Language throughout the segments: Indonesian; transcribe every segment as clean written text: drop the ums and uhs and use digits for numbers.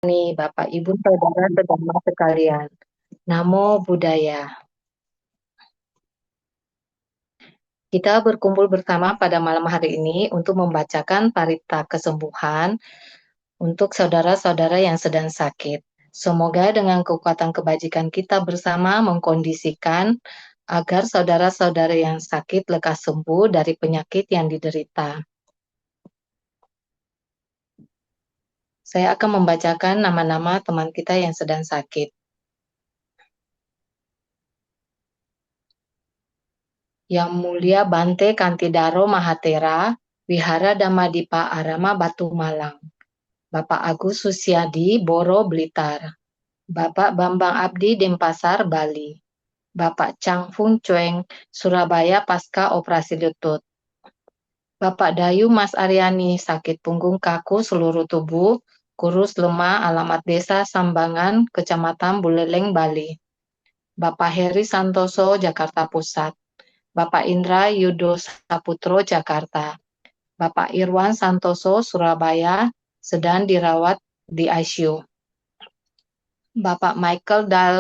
nih Bapak, Ibu, saudara-saudara sekalian. Namo Buddhaya. Kita berkumpul bersama pada malam hari ini untuk membacakan parita kesembuhan untuk saudara-saudara yang sedang sakit. Semoga dengan kekuatan kebajikan kita bersama mengkondisikan agar saudara-saudara yang sakit lekas sembuh dari penyakit yang diderita. Saya akan membacakan nama-nama teman kita yang sedang sakit. Yang Mulia Bante Kantidaro Mahatera, Wihara Dhamadipa Arama Batu Malang. Bapak Agus Susiadi, Boro Blitar. Bapak Bambang Abdi, Denpasar, Bali. Bapak Chang Fung Cueng, Surabaya Pasca Operasi Lutut. Bapak Dayu Mas Aryani, sakit punggung kaku seluruh tubuh, kurus lemah, alamat desa Sambangan, Kecamatan Buleleng, Bali. Bapak Heri Santoso, Jakarta Pusat. Bapak Indra Yudo Saputro, Jakarta. Bapak Irwan Santoso, Surabaya, sedang dirawat di ICU. Bapak Michael Dal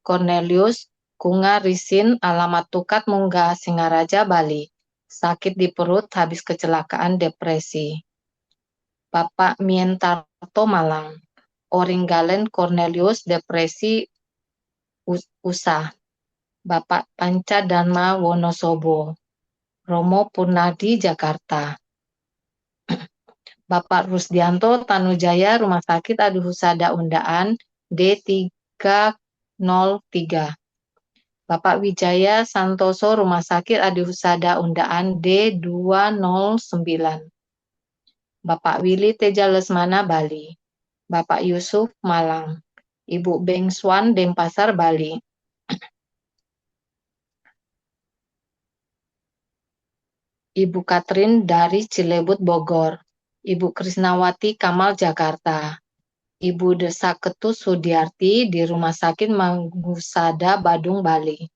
Cornelius, Kunga Risin, alamat Tukat Munggah, Singaraja, Bali. Sakit di perut habis kecelakaan depresi. Bapak Mientarto Malang, Oringgalen Cornelius, depresi usah. Bapak Panca Dharma Wonosobo, Romo Purnadi, Jakarta. Bapak Rusdianto Tanujaya, Rumah Sakit Adi Husada Undaan, D303. Bapak Wijaya Santoso, Rumah Sakit Adi Husada Undaan, D209. Bapak Willy Teja Lesmana, Bali. Bapak Yusuf, Malang. Ibu Beng Swan, Denpasar, Bali. Ibu Katrin dari Cilebut, Bogor. Ibu Krisnawati Kamal, Jakarta. Ibu Desa Ketut Sudiarti di Rumah Sakit Manggusada, Badung, Bali.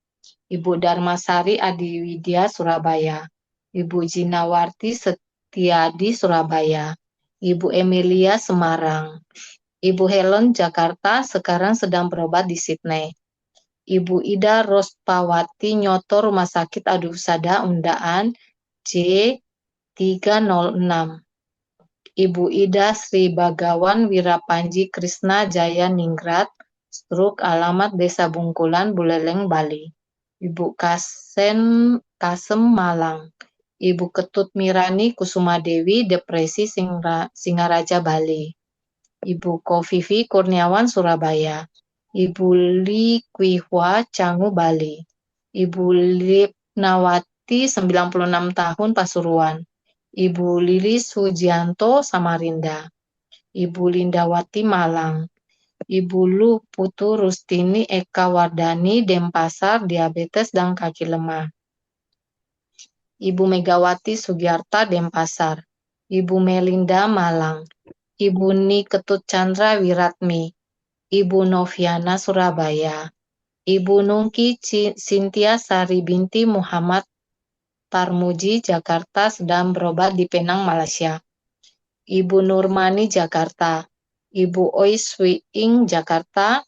Ibu Darmasari Adiwidya, Surabaya. Ibu Jinawarti Setiadi, Surabaya. Ibu Emilia, Semarang. Ibu Helen, Jakarta, sekarang sedang berobat di Sydney. Ibu Ida Rospawati Nyoto, Rumah Sakit Adi Husada Undaan, J306. Ibu Ida Sri Bagawan Wirapanji Krisna Jaya Ningrat, Struk, alamat Desa Bungkulan, Buleleng, Bali. Ibu Kasem Malang. Ibu Ketut Mirani Kusuma Dewi, depresi Singaraja, Bali. Ibu Kofifi Kurniawan, Surabaya. Ibu Li Kwihwa Canggu, Bali. Ibu Lipnawati 96 tahun, Pasuruan. Ibu Lili Sujianto, Samarinda. Ibu Lindawati, Malang. Ibu Lu Putu Rustini Eka Wardani, Denpasar, diabetes dan kaki lemah. Ibu Megawati Sugiarta, Denpasar. Ibu Melinda, Malang. Ibu Ni Ketut Chandra Wiratmi. Ibu Noviana, Surabaya. Ibu Nungki Sintia Sari binti Muhammad Tarmuji, Jakarta, sedang berobat di Penang, Malaysia. Ibu Nurmani, Jakarta. Ibu Oi Swi Ing, Jakarta.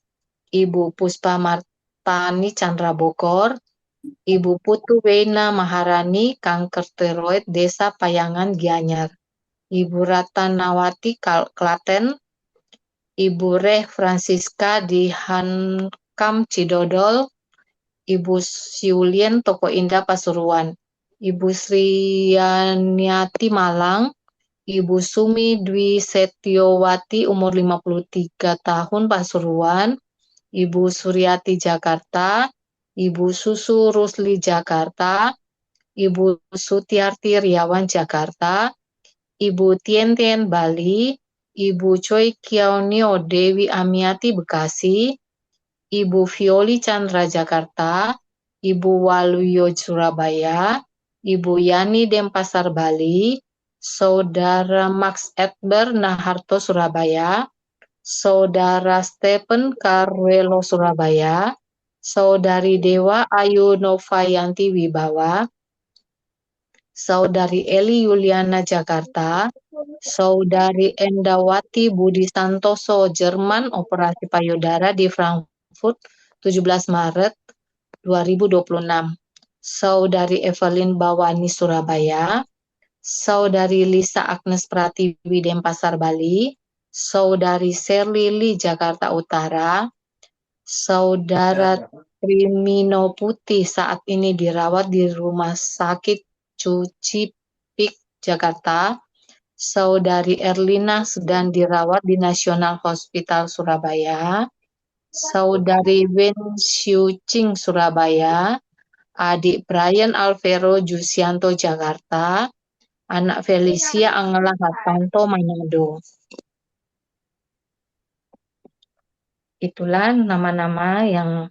Ibu Puspa Martani Chandra, Bogor. Ibu Putu Weina Maharani, kanker tiroid, Desa Payangan, Gianyar. Ibu Ratnawati, Klaten. Ibu Reh Francisca di Hankam, Cidodol. Ibu Siulien, Toko Indah, Pasuruan. Ibu Srianiati, Malang. Ibu Sumi Dwi Setiowati, umur 53 tahun, Pasuruan. Ibu Suryati, Jakarta. Ibu Susu Rusli, Jakarta. Ibu Sutiarti Riawan, Jakarta. Ibu Tien Tien, Bali. Ibu Choi Kionio Dewi Amiati, Bekasi. Ibu Violi Chandra, Jakarta. Ibu Waluyo, Surabaya. Ibu Yani Denpasar, Bali. Saudara Max Edber Naharto, Surabaya. Saudara Stephen Carwelo, Surabaya. Saudari Dewa Ayu Novayanti Wibawa. Saudari Eli Yuliana Jakarta, Saudari Endawati Budi Santoso Jerman Operasi Payudara di Frankfurt 17 Maret 2026, Saudari Evelyn Bawani Surabaya, Saudari Lisa Agnes Pratiwi Denpasar Bali, Saudari Serlili Jakarta Utara, Saudara Trimino Putih saat ini dirawat di Rumah Sakit Cucipik Jakarta. Saudari Erlina sedang dirawat di National Hospital Surabaya. Saudari Wen Xiuqing Surabaya. Adik Brian Alvero Jusianto Jakarta. Anak Felicia Angela Hartanto Manado. Itulah nama-nama yang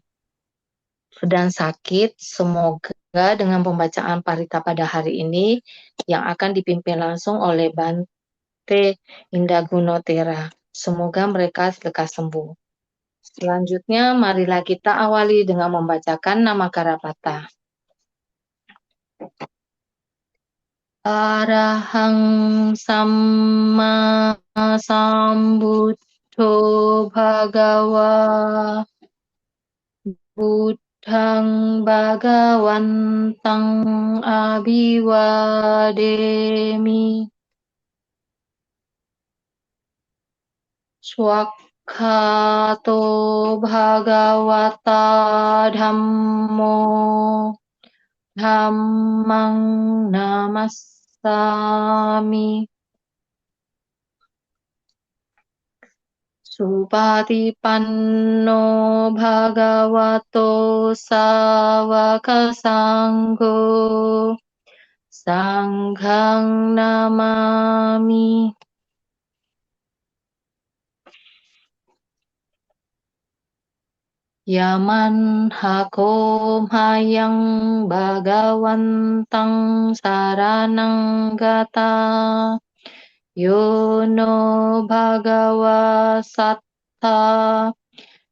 sedang sakit. Semoga dengan pembacaan parita pada hari ini yang akan dipimpin langsung oleh Bante Indagunotera. Semoga mereka lekas sembuh. Selanjutnya, marilah kita awali dengan membacakan nama Karapata. Arahang Samma Sambuddho Bhagawa Buddhang Bhagawantang Abhiwademi Swakhato Bhagawata Dhammo Dhammang Namassami Supatipanno Bhagavato Sawaka Sangho Sanghang Namami Yaman hakom hayang Bhagawantang saranang gata Yono Bhagawa Satta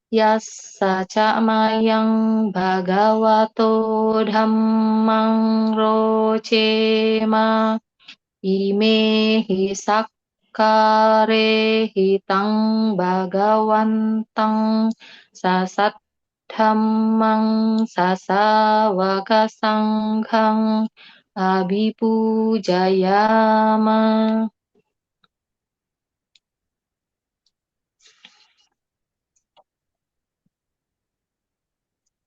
Yassa Camayang Bhagavato Dhammang Rocema Imehi Sakkare Hitang Bhagawantang Sasat Dhammang Sasawaka Sanghang Abhipujayama.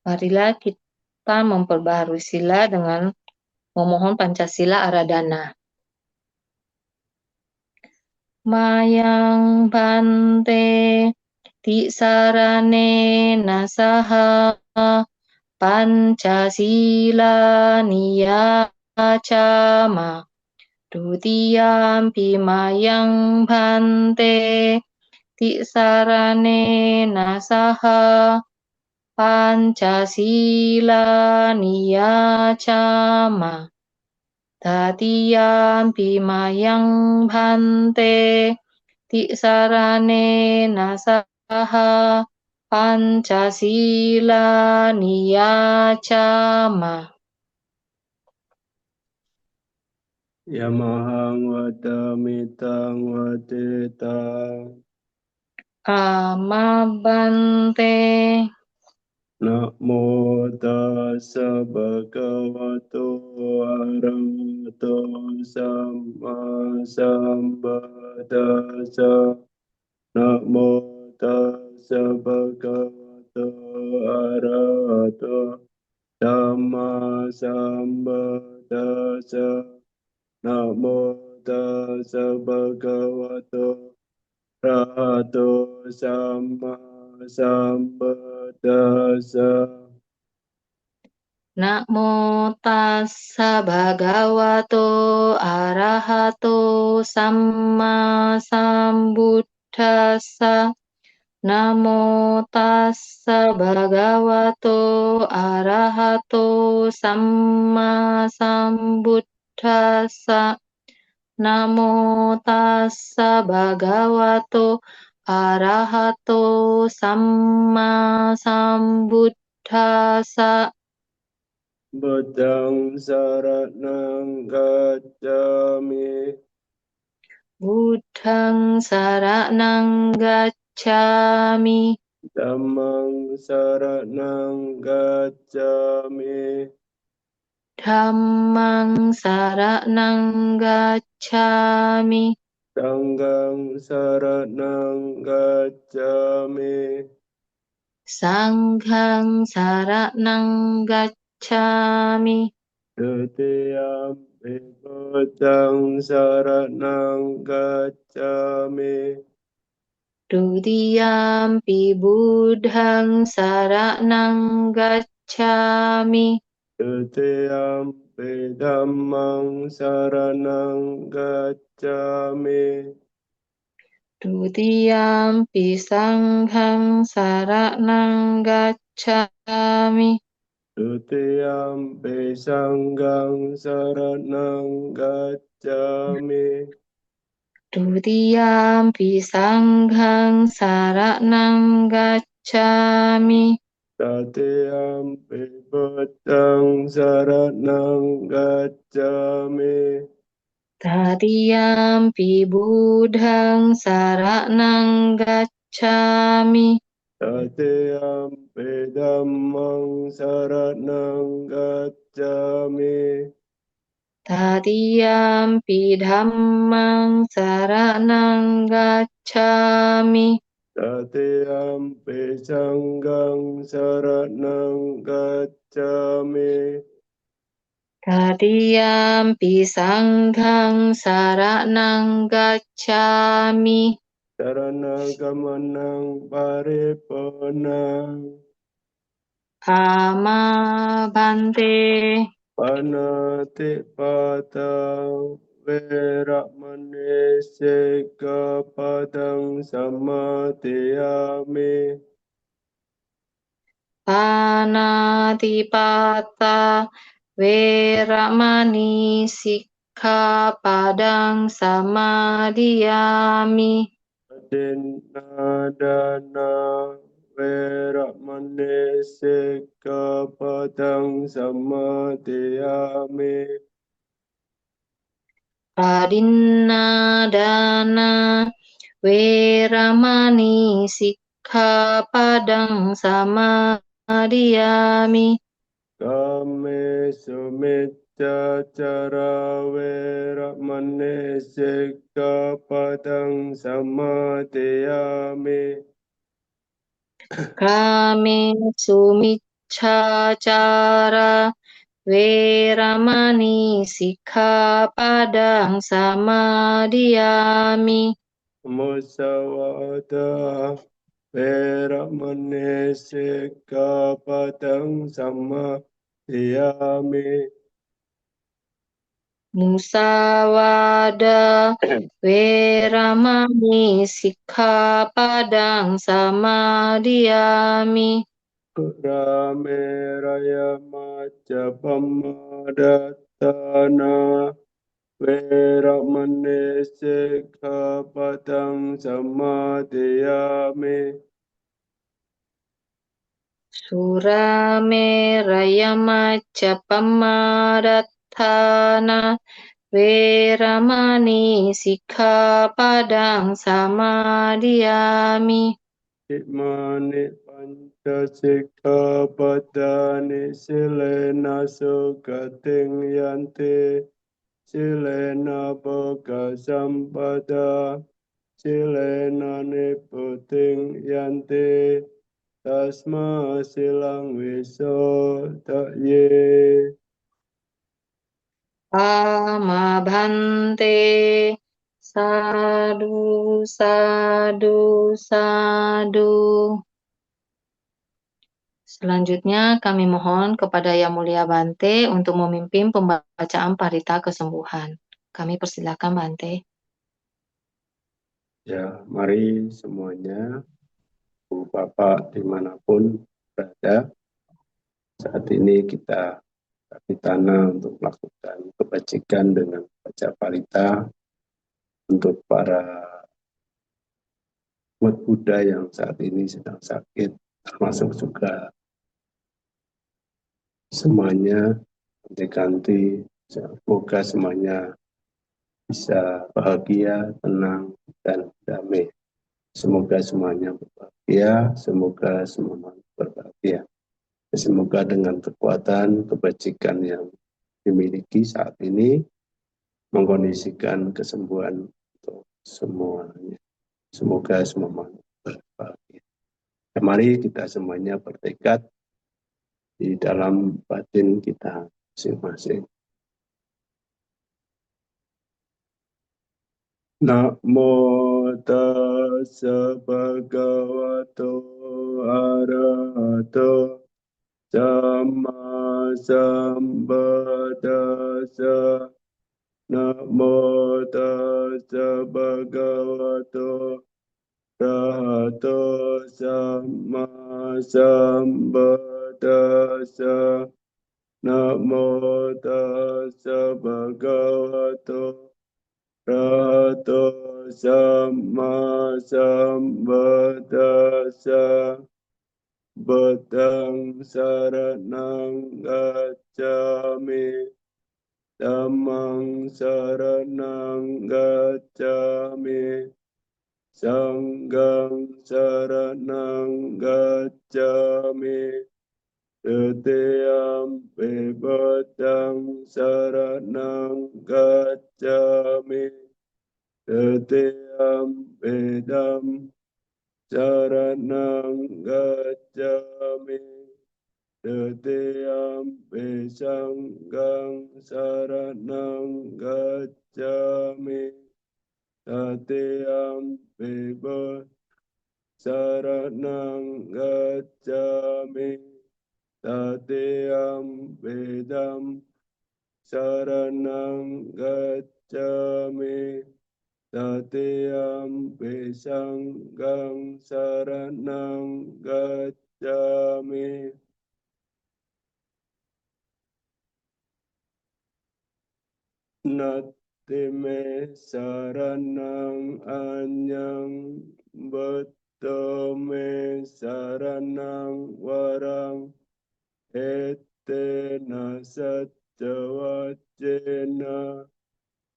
Marilah kita memperbaharui sila dengan memohon Pancasila Aradhana. Mayang Bante Tisarane Nasaha Pancasila Niyacama Dutiyampi Mayang Bante Tisarane Nasaha Pancasila Niyacama Tatiyampi Mayang Bante Tisarane Nasaha Pancasila Niyacama. Yamahang Watamitang Watetang Amabante. Namo tassa bhagavato arahato samma sambuddhassa. Namo tassa bhagavato arahato samma sambuddhassa. Namo tassa bhagavato arahato samma sambuddhassa. Namo tassa bhagavato arahato samma sambuddhassa. Namo tassa bhagavato arahato samma sambuddhassa. Namo tassa bhagavato arahato samma sambuddhassa. Buddhang saranang gacchami. Buddhang saranang gacchami. Dhammang saranang gacchami. Dhammang saranang gacchami. Sanghang saranang gacchami. Sanghang saranang gacchami. Dutiyampi buddhang saranang gacchami. Dutiyampi buddhang saranang gacchami. Dutiyampi dhammang saranang gacchami. Dutiyampi sanghang saranang gacchami. Dutiyampi sanghang saranang gacchami. Dutiyampi sanghang saranang gacchami. Tatiyampi buddhang saranang gacchami. Tatiyampi buddhang saranang gacchami. Tatiyampi dhammang saranang gacchami. Tatiyampi dhammang saranang gacchami. Tatiyampi sanghang saranang gacchami. Tatiyampi sanghang saranang gacchami. Saranagamana paripurna. Pama bante. Panatipata veramani sikkhapadang samadhiyami. Panatipata Weramani Sikkhapadang Samadhiyami. Adinadana veramani sikkhapadang samadhiyami. Padinadana Weramani Sikkhapadang Samadhiyami. Kame sumiccacara veramani sikkhapadang samadhiyami. Kame Sumiccācara Weramani Sikkhapadang Samadhiyami. Musawada veramani sikkhapadang samadhiyami. Musawada Weramani Sikkhapadang Samadhiyami. Rame raya maca pamadatana veramani sikkhapadang samadhiyami. Suramera Maca Pamadatthana Weramani Sikkhapadang Samadhiyami. Imani panca sikkhapadani silena sugating yanti. Silena boga sampada. Silena niputing yanti. Tasma silang wiso ye. Pamabhante Sadu Sadu Sadu. Selanjutnya kami mohon kepada Yang Mulia Bante untuk memimpin pembacaan parita kesembuhan. Kami persilakan Bante. Ya, mari semuanya, Bu Bapak dimanapun berada, saat ini kita tanah untuk melakukan kebajikan dengan baca parita untuk para umat Buddha yang saat ini sedang sakit, termasuk juga semuanya ganti-ganti. Semoga semuanya bisa bahagia, tenang, dan damai. Semoga semuanya berbahagia, semoga semuanya berbahagia. Semoga dengan kekuatan kebajikan yang dimiliki saat ini mengkondisikan kesembuhan untuk semuanya. Semoga semuanya berbahagia. Mari kita semuanya bertekad di dalam batin kita masing-masing. Namo tassa bhagavato arahato sama sambuddhassa. Namo tassa bhagavato arahato sama sambuddhassa. Namo tassa bhagavato arahato sama sambuddhassa. Buddhang saranang gacchami, Dhammang saranang gacchami, Sanghang saranang gacchami. Tutiampi Buddhang saranang gacchami, Tutiampi Dhammang saranang gacchami, Tutiampi Sanghang saranang gacchami, Tatiampi Buddhang saranang gacchami, Tatiampi Dhammang saranang gacchami, Tatiampi Sanghang saranang gacchami. Natime saranang anyang, Buddhame saranang warang, Etena sajjavajjena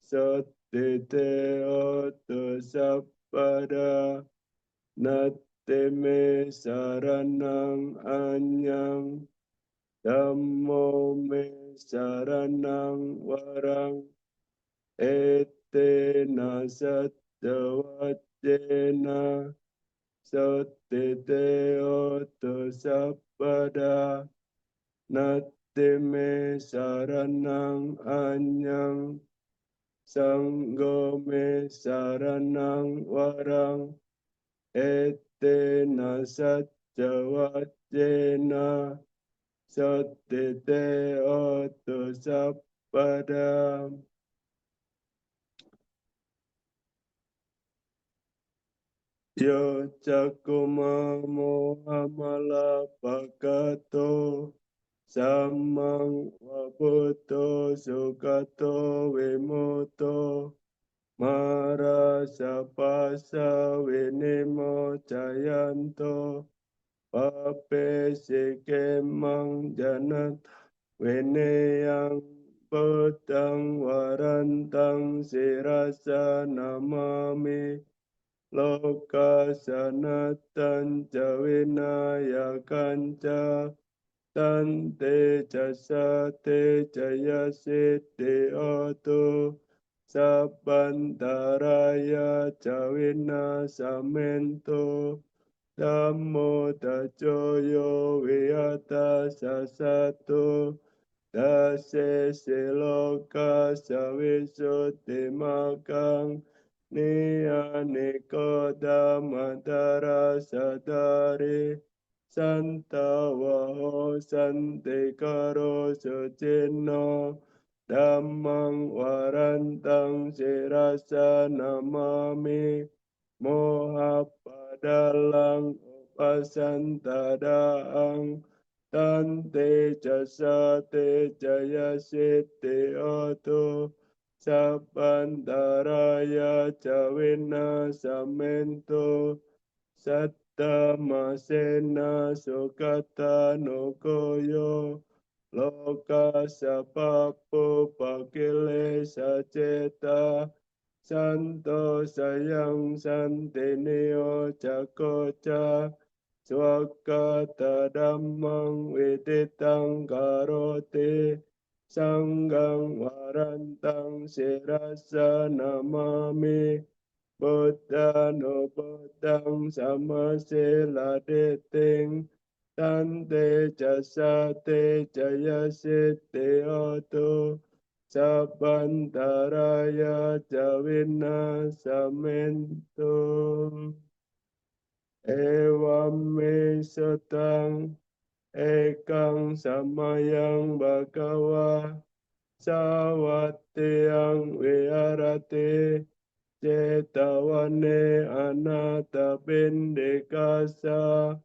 sattite otu sabpada. Natime saranang anyang, Dhammo me saranang warang, Etena sajjavajjena sattite otu sabpada. Natime saranang anyang, Sangho me saranang warang, Etena sajjavajjena sattite otu sabpada. Yo cakuma mohamala bhagato, Sammang wabuddho sugato vimuto, Mara sapasa vinimo jayanto, Pape sikemang janat vineyang, Buddhang warantang sirasa namami, Loka sanatan jawinaya kanca, Tante jasa te jaya siddhi otu, Sabantaraya jawina samento, Dhammo dajoyo vihata sasatu, Dase siloka savisuddhi makang, Niyane damadara sadari, Santa waho santi karo sucino, Dhammang warantang sirasa namami, Moha padalang upasantadaang, Tante jasa te jaya siddhi otu, Sabantaraya jawina samento, Satta masena sukata nukoyo, loka sapapo pakile saceta santo sayang santinio cakoca swaka tadammang widitang karote sanggang warantang sirasa namami Buddha no Buddhang samasila deting tante jasate jaya siddhi oto sabantaraya jawina samento evam me sutang ekang samayang bhagawa sawatyang viharate Cetawane anata bindikasa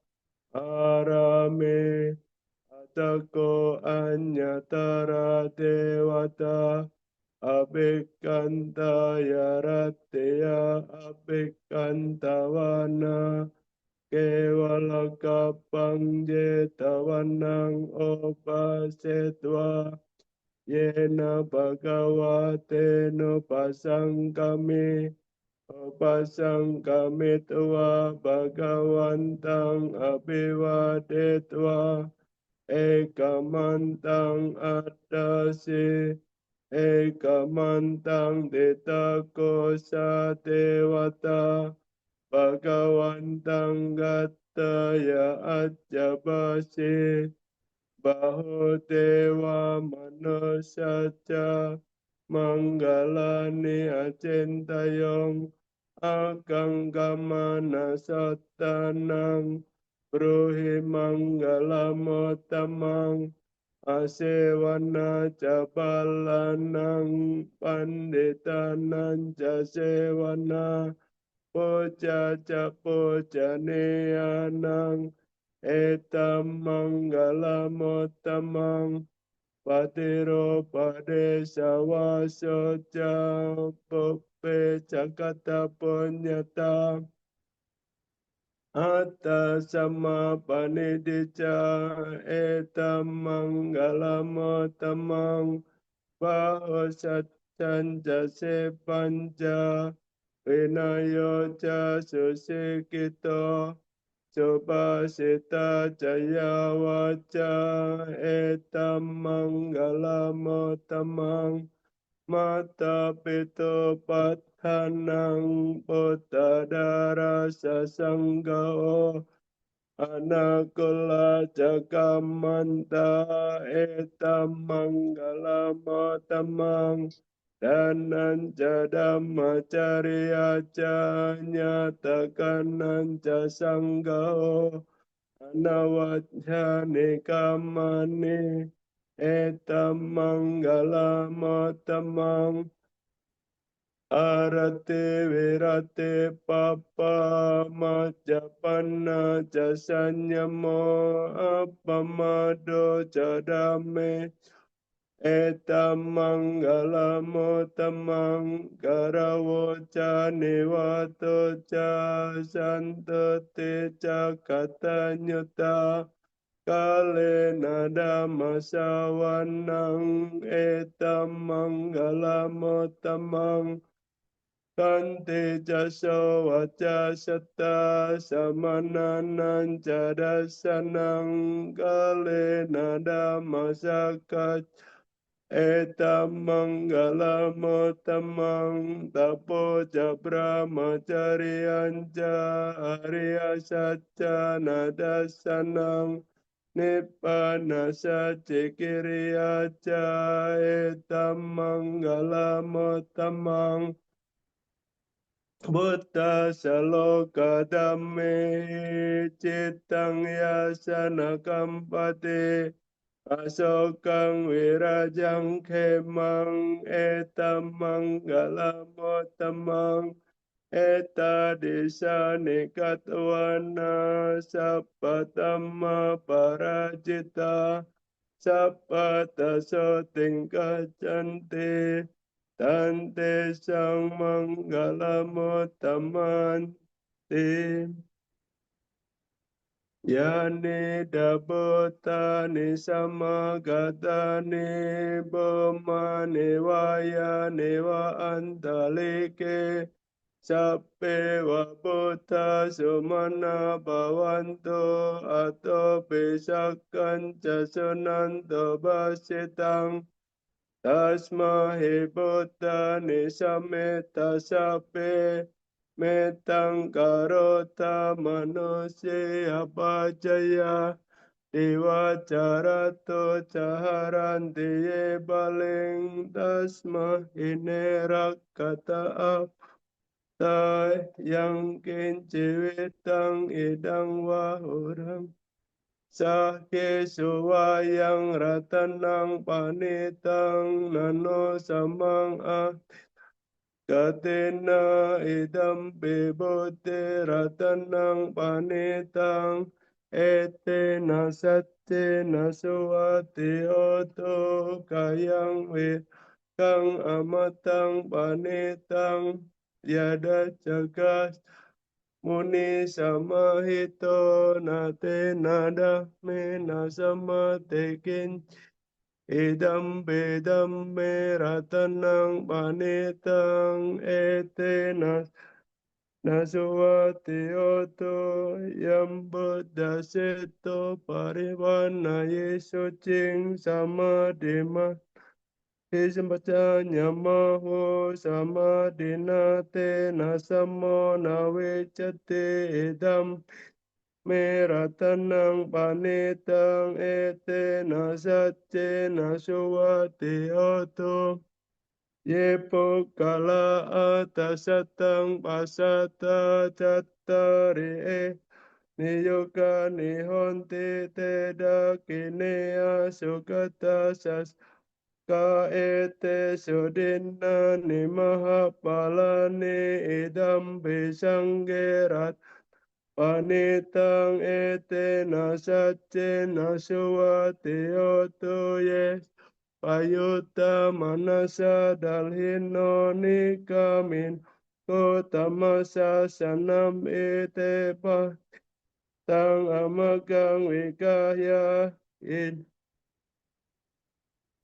arame atako anyatara dewata abhikanta yarateya abhikantawana kevalakapang jetawanang opasetwa yena bhagavate no pasangkami Upasangkamitva bhagavantang abhivadetva ekamantang addasi ekamantang ditakosa dewata bhagavantang gattaya ajabasi Bahudewa manusaca manggalani acintayong aganggamana satanang bruhi manggalamotamang asewana cabalanang panditanang jasewana poja capoja neanang etam manggalamotamang patiro padesa wasoja pope cakata ponyata atta sama panidija etam manggalamotamang bahosatan jase panja Vinayo ca susikito coba sita jaya waca etam manggalamo tamang mata pito pathanang potadara sasanggao anakula jagamanta etam manggalamo tamang dan jadamacariya nyatakan nanca sanggao anawajane kamane etam manggala motamang arate virate papa majapana jasanyamo apamado jadame Etam manggalamu tamang karawo ca niwato ca santo te ca kata nyuta kale nada masawanang etam manggalamu tamang kante jaso waca seta samananan jadasanang kale nada masakat Etam manggala motamang tapo jabra macarianja arya saca nada sanang nibbana sacikiriaca etam manggala motamang Buddha saloka dhamme citang yasana kampate Asokang wirajang khemang etam manggala motamang eta desa nikatwana sappatama parajita sappataso tingkacanti tante sang manggala motamanti Yani dabutani samagatani bomani vaya neva antalike sape vabuddha sumana bhavanto ato pisakan jasunanto basitang tasma he buddha nisameta sape metang karota manusia pajaya dewa carato caharanti ye baling tasma ine rakata apta yang kincivitang idang wahurang Sake suwayang ratanang panitang nano samang katina idam bebote ratanang panitang ete nasate nasuwati oto kayang kang amatang panitang yada jagas muni samahito nate nada me nasama tekin idam bedam me ratanang panitang etenas nasuwati oto yam buddha seto parivana yeso cing sama dema Isempacanya maho sama dinate nasamo nawecate idam Meratanang panitang ete nasace nasuwati oto yepo kala atasatang pasata cattari niyoga nihonti teda kinea sukata sas ka ete sudina ni mahapalani idam bisanggerat Panitang ete nasace nasuwati oto yes payuta manasa dalhino nikamin ko tamasa sanam ete pa tang amagang wikaya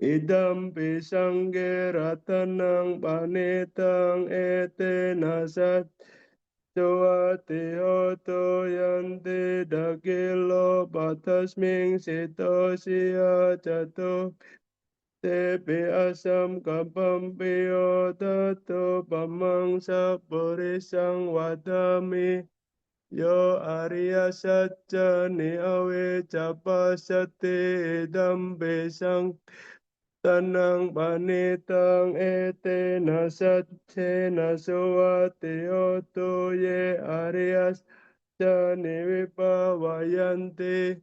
idam pisangge ratanang panitang ete nasat Suwati hoto yanti dakilo batasming sitosya jatuh tepi asam kapampio tato pamangsa purisang wadami yo Arya Satya ni awe capasati idam besang Tanang panitang ete nasatse nasuwati oto ye arias jani vipawayanti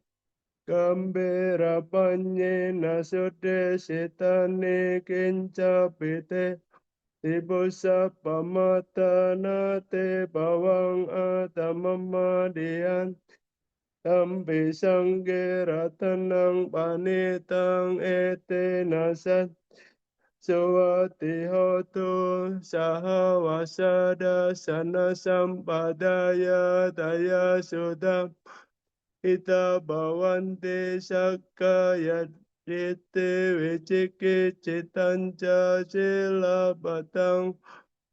kambera panye nasude setane kincapite tibusa pamata nate bawang atamamadian Tampi sangge ratanang panitang ete nasat Suwati hotu sahawasada sana sampadaya daya sudam ita bawanti sakaya dite wiciki citanca sila batang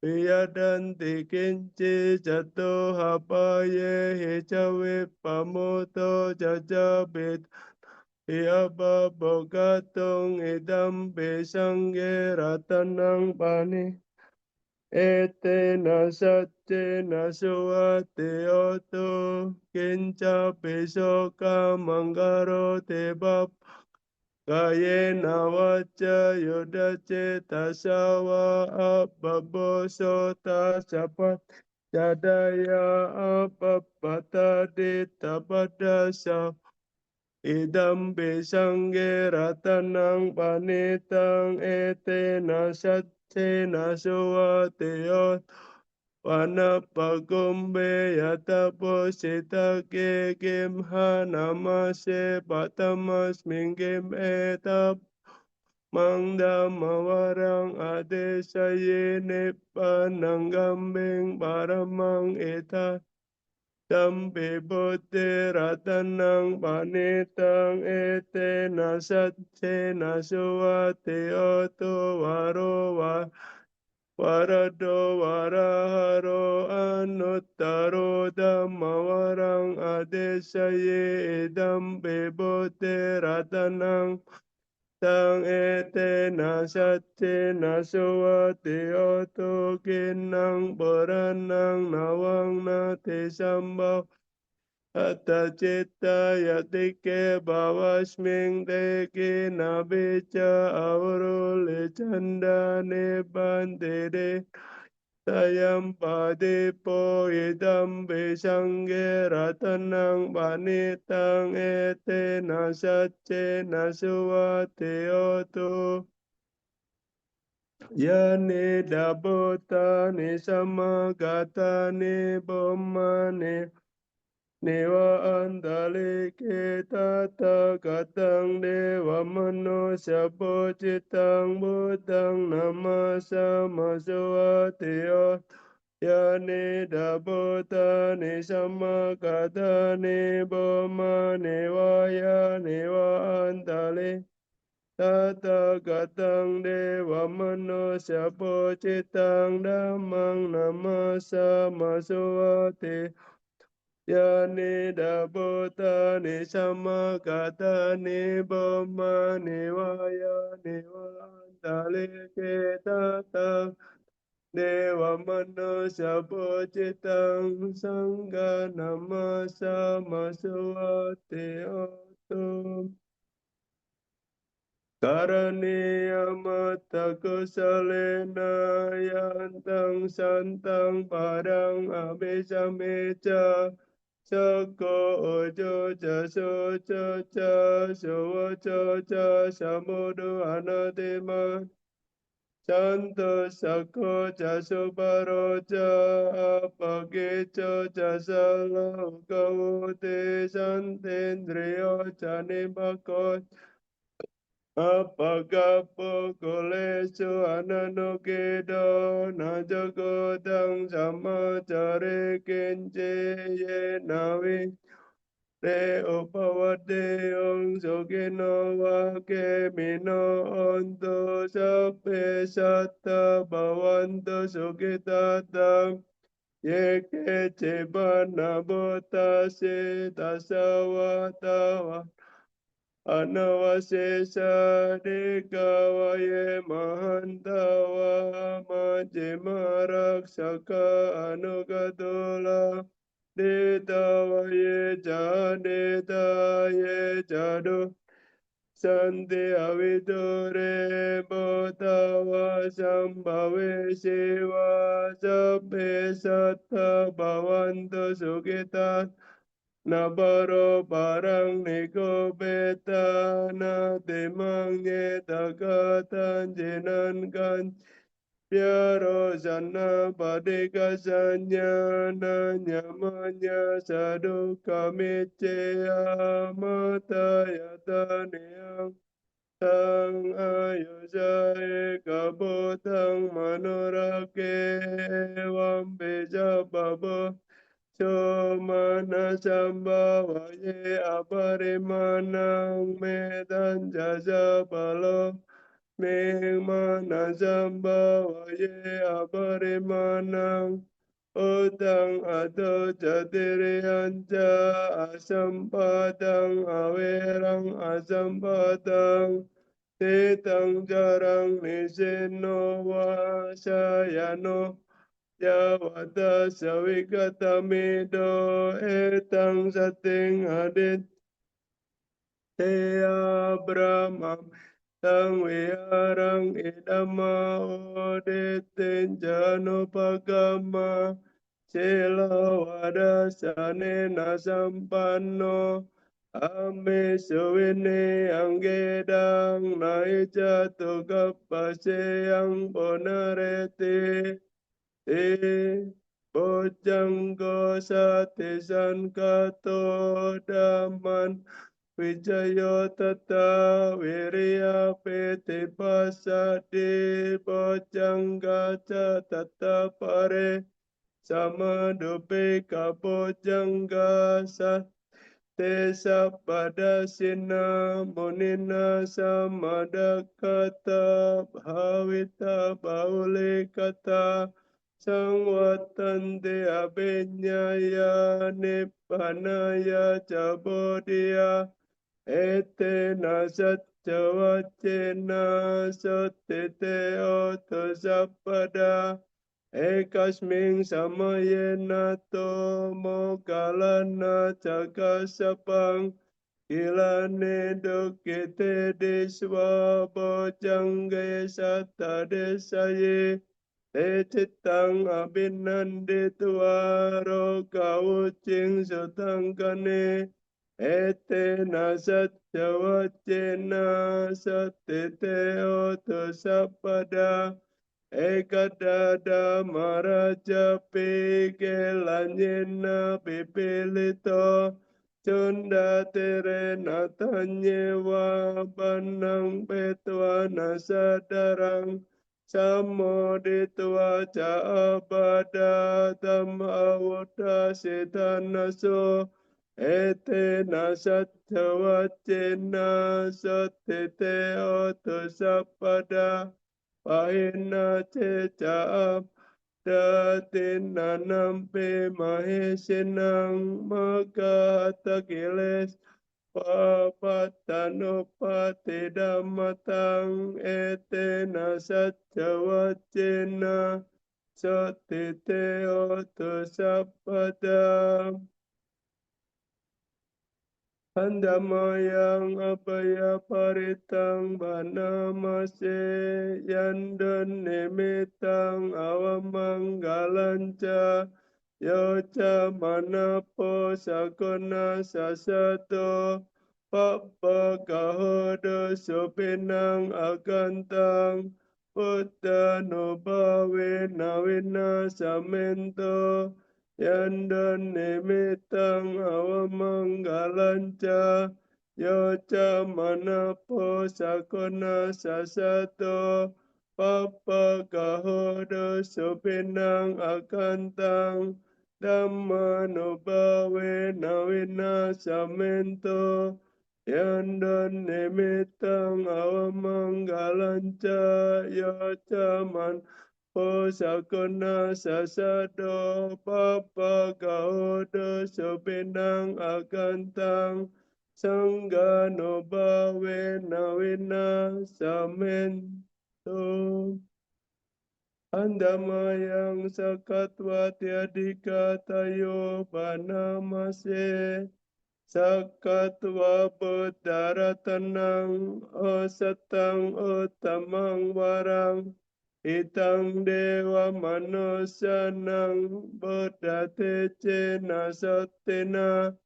Piyadanti kinci jatuh hapaye hicawe pamuto jajabit Iyaba bogatong idam besangge ratanang pani ete nasace nasuwati oto kinca besoka manggaro tebab Kayena waca yudace tasawa ababoso tasapat jadaya apapata ditabadasa idam besangge ratanang panitang ete nasace nasuwatiyot Panapagumbe yatapo sitake kimha namase patamas minggim etap mangda mawarang adesaye pananggambing paramang eta Tampi Buddhi Ratanang Panitang Etena Satchena Suvati Oto Varo Warado Waraharo Anuttaro Dhammawarang Adesaye Idam Bebote Ratanang Tang Etena Satchena Suvati Oto Kinang Paranang Nawang Nati Sambhav Atta Citta Yatike Bhavasming Teki Nabica Avarule Chanda Nibandide Sayam Padipo Idam Bisangge Ratanang Panitang Etena Satche Nasuvati Otu Yani Dabutani Samagatani Bomani Niwa andali kita katang dewa manusia pocitang butang nama sama suwatio yani dabuta ni sama kata ni boma niwa ya niwa andali tata katang dewa manusia pocitang damang nama sama suwatio Yani dabuta ni sama kata ni boma ni waya ni wantali kita tang dewa manusia pocitang sangga nama sama suwati otum Karaniya mata kusalena yantang santang parang abhisameca Sako ojo jaso cha suwa cha samudu anadema Santo sako jaso paroja apage jasala ukawute santendriyo chanibakot Apagapo kolesu anano kedo na jagodang samacare kenje ye nawi re upawade ong sogeno wake mino onto sape sata bawanto sugitata ye keche bana bota se tasawatawa Anavasesa Dikavaye Mahantawa Majimaraksaka Anugatula Ditavaye Jaditaye Jadu Santi Avidure Bhutava Sambhave Shiva Sabbe Satta Bhavantu Sukita Nabaro parang niko beta na temang ye takatan jenan kan piaro sana padika sanya na nyamanya sadu kamice amata yata niyang tang ayusae kabutang manurake wambeja babo Somana sambhavaye aparimanang medan jasa palo Mimana sambhavaye aparimanang utang ato jatiriyanca asampadang awerang asampadang Titang jarang nisino wasayano Yawata savikatamido etang sating adit te abramam tang wiarang idama odetin janupagama sila wadasane nasampanno ame suwini anggedang naijatu kapaseyang ponarete E bojanggo satisan kato daman Wijayo tata wirya peti pasadi bojangga tata pare samadupe kabojangga te sabada sina monina samada kata bhavita baule kata sangwatante abenyaya nippanaya cabodaya ete nasatjawacena sotete oto sapada ekasming samayena to mogalana cagasapang kilane dokete deswa bojangge sata desaye te citang abinande tuaro kaucing sutangkane ete nasat jawacena satete oto sapada ekadada maraja pikelanyena pipilito Cunda tere natanye wa banang petwa nasadarang samo ditwa ca abada tam awuda setanaso ete nasat jawa cena sotete oto sapada pahina ceca datina nampe mahesenang maka takiles papatanopa damatang etena satjawacena sotite oto sapada Andamayang abaya paritang banamase yandan nimitang awamanggalanca yoca manapo sakona sasato papa kahodo sopinang agantang Buddha no bawe nawina samento Yandan nimitang awamanggalanca yoca manapo sakona sasato papa kahodo supinang akantang dhamma no bawe nawina samento yandan nimitang awamanggalanca yoca O sakuna sasado papa kaudo supinang akantang sangga no bawe nawina samento andamayang sakatwa tiadika tayo banamase sakatwa budara tenang o setang utamang warang Itang dewa manusia nang bodate cena satina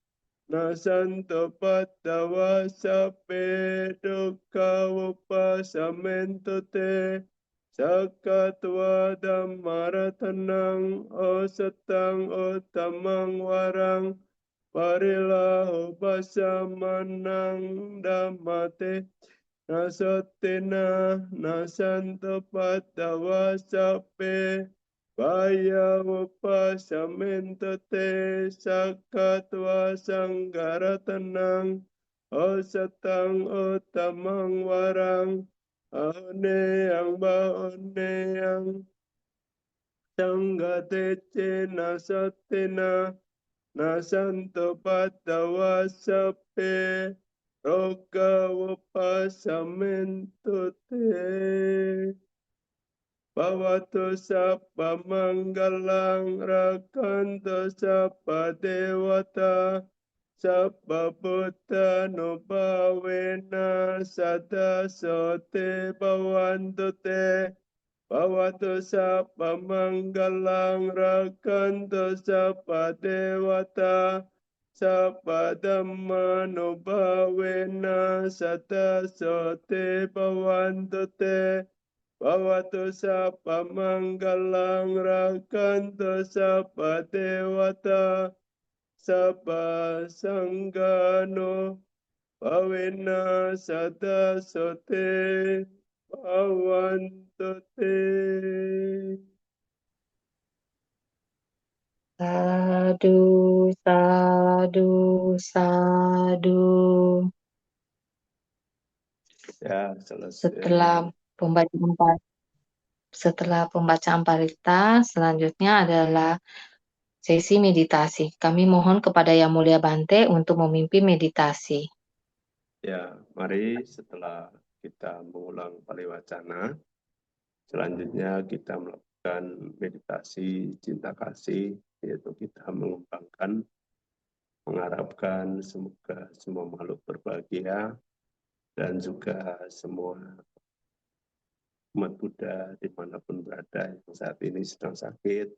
nasanto patawa sape duka upa samento te sakatwa damara tenang o setang o tamang warang parilah basa manang damate Nasotina nasanto patawa sape Baya upasamento te sakatwa sanggara tenang O satang o tamang warang Ahone yang baone yang sanggate nasatina nasanto patawa sape Roga upasamento te Bhavatu sabba manggalang rakanto sabba dewata sabba buddha nubhavena sada sote bhavantu te Bhavatu sabba manggalang rakanto sabba dewata sabba dhamma nubhavena sada sote bhavantu te Bhavatu sabba manggalang rakanto sabba dewata sabba sanggano bhavena sada sote bhavantu te. Sadu, sadu, sadu. Ya, selesai. Setelah pembacaan setelah pembacaan parita, selanjutnya adalah sesi meditasi. Kami mohon kepada Yang Mulia Bante untuk memimpin meditasi. Ya, mari setelah kita mengulang paliwacana, selanjutnya kita melakukan meditasi cinta kasih, yaitu kita mengembangkan, mengharapkan semoga semua makhluk berbahagia dan juga semua umat Buddha dimanapun berada yang saat ini sedang sakit,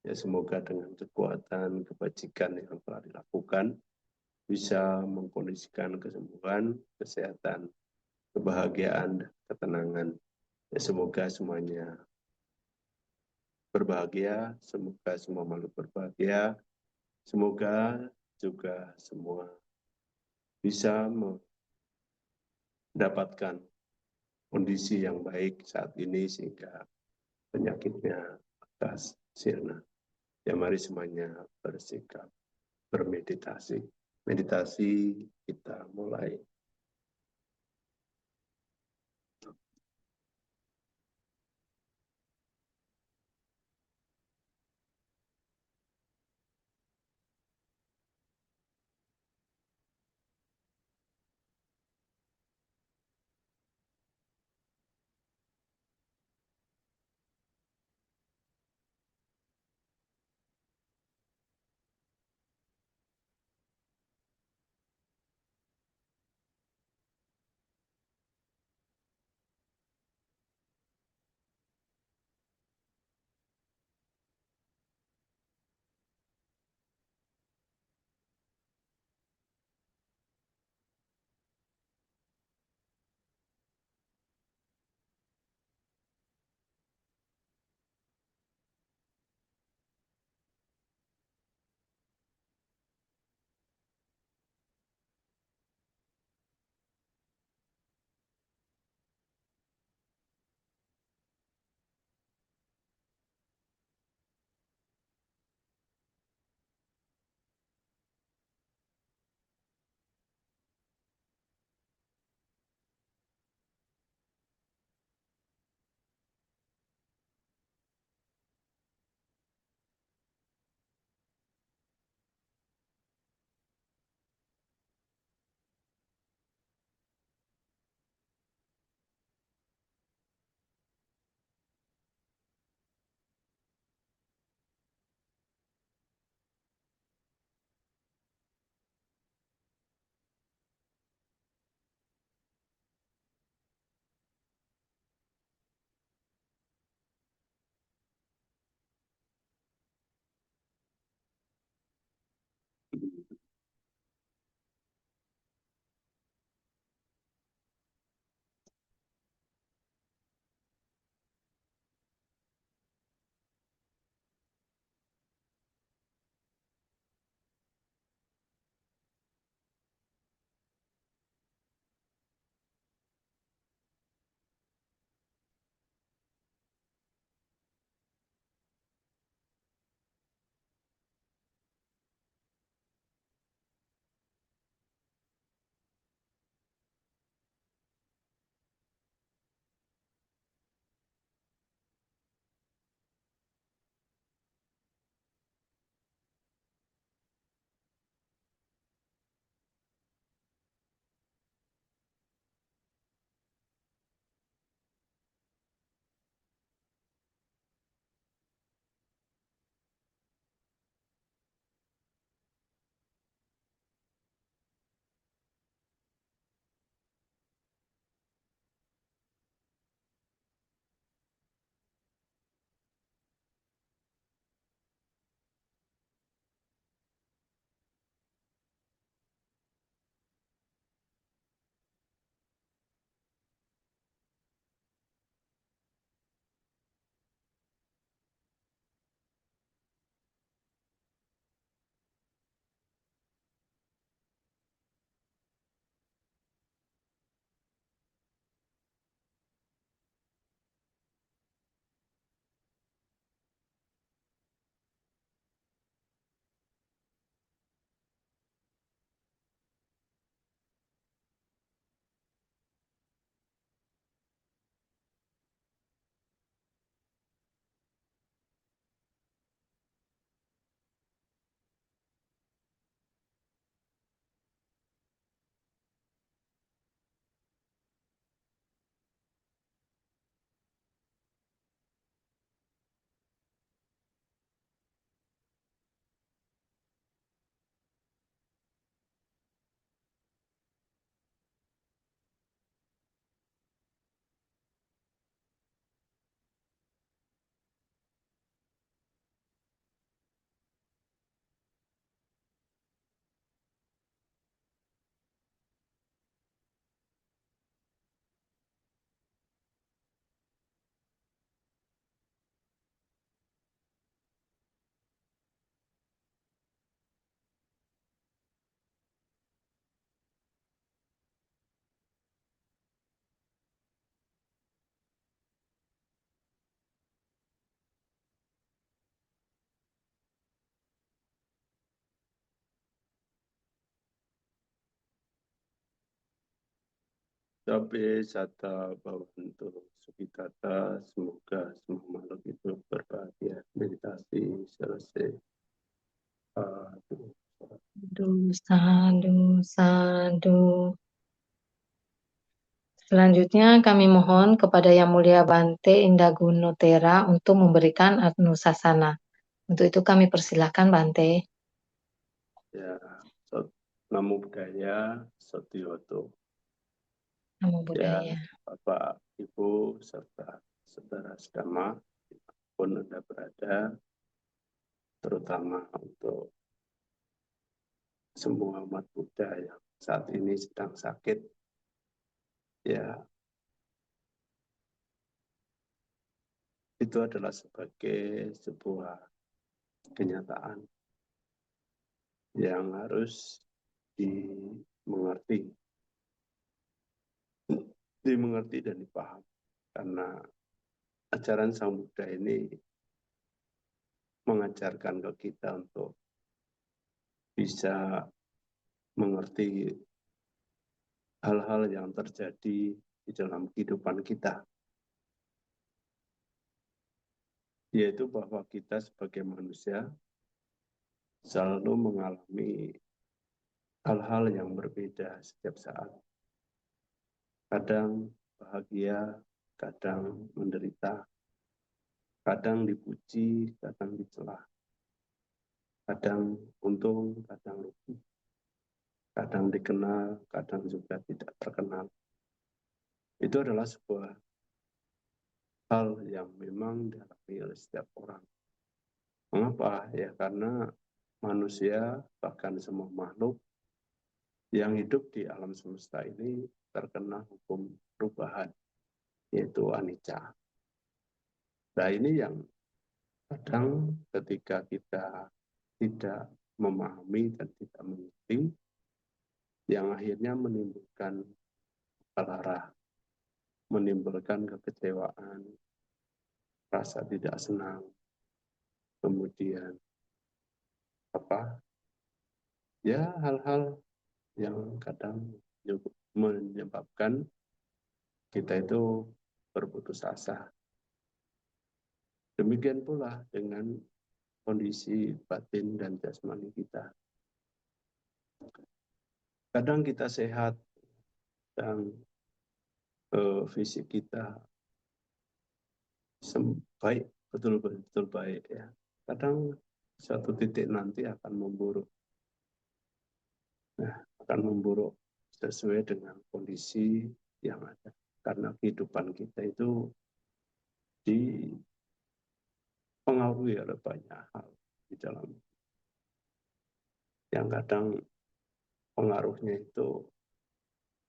ya semoga dengan kekuatan kebajikan yang telah dilakukan bisa mengkondisikan kesembuhan, kesehatan, kebahagiaan, dan ketenangan. Ya, semoga semuanya berbahagia, semoga semua makhluk berbahagia, semoga juga semua bisa mendapatkan kondisi yang baik saat ini sehingga penyakitnya atas sirna. Ya mari semuanya bersikap bermeditasi. Meditasi kita mulai. Tapi Sata Bhavantu Sukitata, semoga semua makhluk itu berbahagia. Meditasi selesai. Aduh. Sadu, sadu, sadu. Selanjutnya kami mohon kepada Yang Mulia Bante Indaguno Tera untuk memberikan Anusasana. Untuk itu kami persilahkan Bante. Ya, Namo Buddhaya, Satyoto. Namo Ya, Buddhaya. Bapak, Ibu, serta saudara sedama, pun Anda berada, terutama untuk semua umat Buddha yang saat ini sedang sakit, ya, itu adalah sebagai sebuah kenyataan yang harus dimengerti, dan dipahami. Karena ajaran Sang Buddha ini mengajarkan ke kita untuk bisa mengerti hal-hal yang terjadi di dalam kehidupan kita, yaitu bahwa kita sebagai manusia selalu mengalami hal-hal yang berbeda setiap saat. Kadang bahagia, kadang menderita, kadang dipuji, kadang dicela, kadang untung, kadang rugi, kadang dikenal, kadang juga tidak terkenal. Itu adalah sebuah hal yang memang dialami oleh setiap orang. Mengapa? Ya karena manusia, bahkan semua makhluk yang hidup di alam semesta ini terkena hukum perubahan, yaitu anicca. Nah ini yang kadang ketika kita tidak memahami dan tidak mengerti, yang akhirnya menimbulkan amarah, menimbulkan kekecewaan, rasa tidak senang, kemudian apa? Ya hal-hal yang kadang menyebabkan kita itu berputus asa. Demikian pula dengan kondisi batin dan jasmani kita. Kadang kita sehat dan fisik kita baik, betul-betul baik ya. Kadang suatu titik nanti akan memburuk. Nah, akan memburuk sesuai dengan kondisi yang ada. Karena kehidupan kita itu dipengaruhi oleh banyak hal di dalam, yang kadang pengaruhnya itu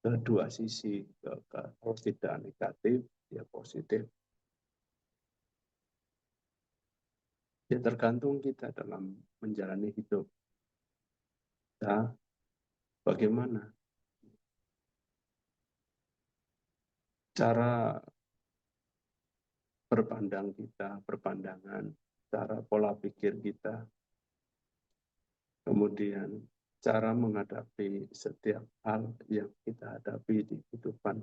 kedua sisi, kalau tidak negatif ya positif. Ya tergantung kita dalam menjalani hidup. Nah, bagaimana cara berpandang kita, berpandangan, cara pola pikir kita, kemudian cara menghadapi setiap hal yang kita hadapi di kehidupan.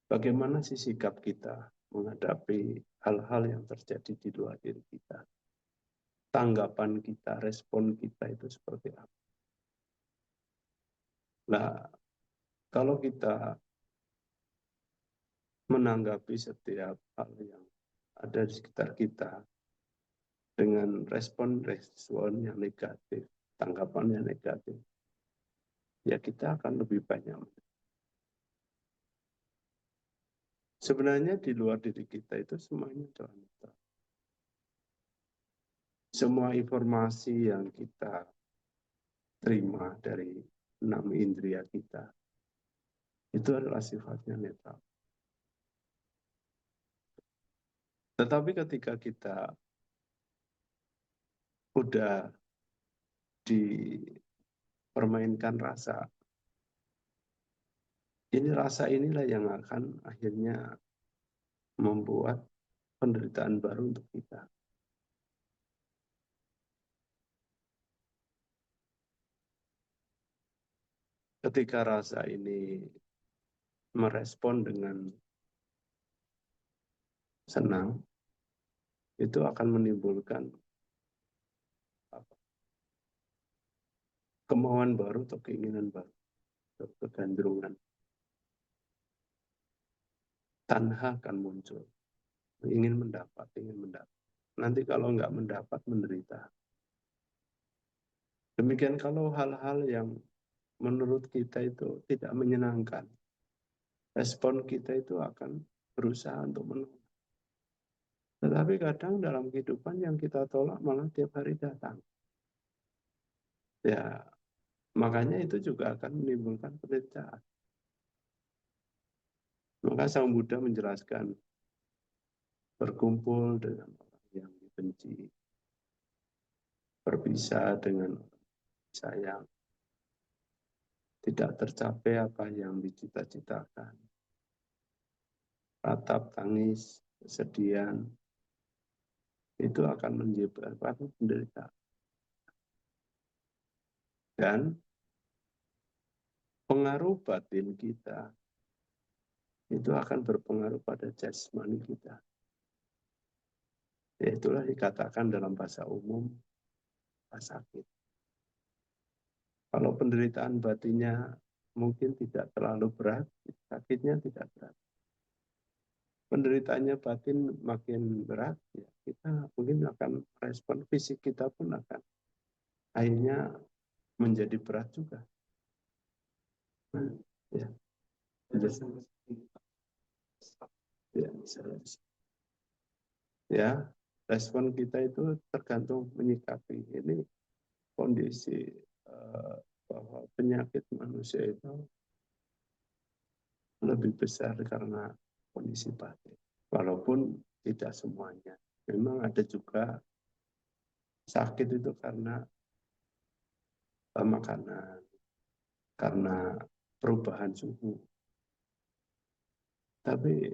Bagaimana sih sikap kita menghadapi hal-hal yang terjadi di luar diri kita? Tanggapan kita, respon kita itu seperti apa? Nah, kalau kita menanggapi setiap hal yang ada di sekitar kita dengan respon-respon yang negatif, tanggapan yang negatif, ya kita akan lebih banyak. Sebenarnya di luar diri kita itu semuanya adalah mitra. Semua informasi yang kita terima dari 6 indria kita, itu adalah sifatnya netral. Tetapi ketika kita udah dipermainkan rasa, ini rasa inilah yang akan akhirnya membuat penderitaan baru untuk kita. Ketika rasa ini merespon dengan senang, itu akan menimbulkan kemauan baru atau keinginan baru, atau kegandrungan. Tanha akan muncul, ingin mendapat. Nanti kalau nggak mendapat, menderita. Demikian kalau hal-hal yang menurut kita itu tidak menyenangkan, respon kita itu akan berusaha untuk menolak. Tetapi kadang dalam kehidupan yang kita tolak malah tiap hari datang. Ya, makanya itu juga akan menimbulkan penderitaan. Maka Sang Buddha menjelaskan, berkumpul dengan orang yang dibenci, berpisah dengan orang sayang, tidak tercapai apa yang dicita-citakan, ratap, tangis, kesedihan, itu akan menyebabkan penderitaan. Dan pengaruh batin kita itu akan berpengaruh pada jasmani kita. Yaitulah dikatakan dalam bahasa umum, sakit. Kalau penderitaan batinnya mungkin tidak terlalu berat, sakitnya tidak berat. Penderitaannya batin makin berat, ya kita mungkin akan respon fisik kita pun akan akhirnya menjadi berat juga. Nah, ya, ya, ya, respon kita itu tergantung menyikapi ini kondisi bahwa penyakit manusia itu lebih besar karena kondisi batin. Walaupun tidak semuanya. Memang ada juga sakit itu karena makanan, karena perubahan suhu. Tapi